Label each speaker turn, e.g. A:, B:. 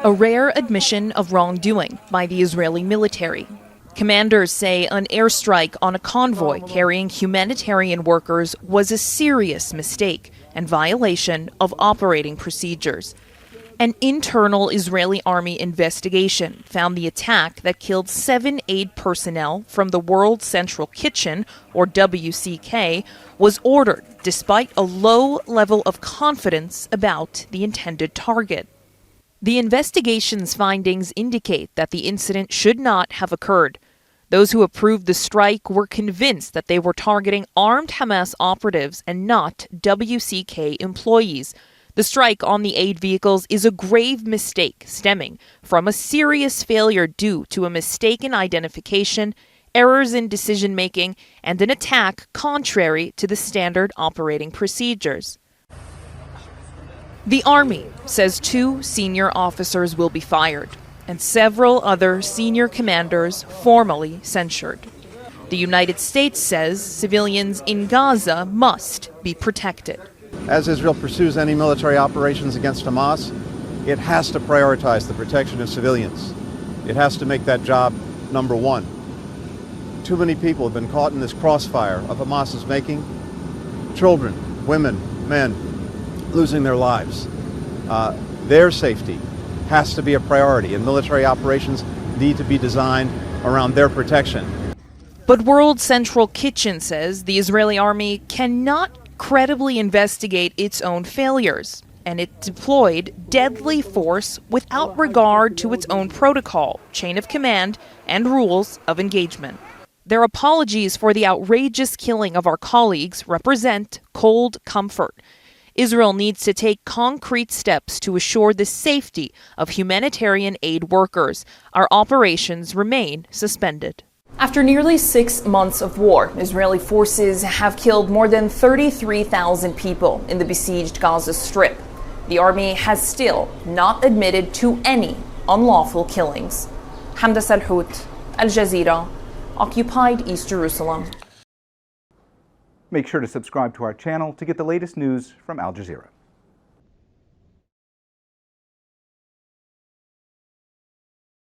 A: A rare admission of wrongdoing by the Israeli military. Commanders say an airstrike on a convoy carrying humanitarian workers was a serious mistake and violation of operating procedures. An internal Israeli army investigation found the attack that killed 7 aid personnel from the World Central Kitchen, or WCK, was ordered despite a low level of confidence about the intended target. The investigation's findings indicate that the incident should not have occurred. Those who approved the strike were convinced that they were targeting armed Hamas operatives and not WCK employees. The strike on the aid vehicles is a grave mistake stemming from a serious failure due to a mistaken identification, errors in decision-making, and an attack contrary to the standard operating procedures. The Army says 2 senior officers will be fired, and several other senior commanders formally censured. The United States says civilians in Gaza must be protected.
B: As Israel pursues any military operations against Hamas, it has to prioritize the protection of civilians. It has to make that job number one. Too many people have been caught in this crossfire of Hamas's making. Children, women, men losing their lives. Their safety has to be a priority, and military operations need to be designed around their protection.
A: But World Central Kitchen says the Israeli army cannot credibly investigate its own failures, and it deployed deadly force without regard to its own protocol, chain of command, and rules of engagement. Their apologies for the outrageous killing of our colleagues represent cold comfort. Israel needs to take concrete steps to assure the safety of humanitarian aid workers. Our operations remain suspended. After nearly 6 months of war, Israeli forces have killed more than 33,000 people in the besieged Gaza Strip. The army has still not admitted to any unlawful killings. Hamdah, Salhut, Jazeera, occupied East Jerusalem.
C: Make sure to subscribe to our channel to get the latest news from Al Jazeera.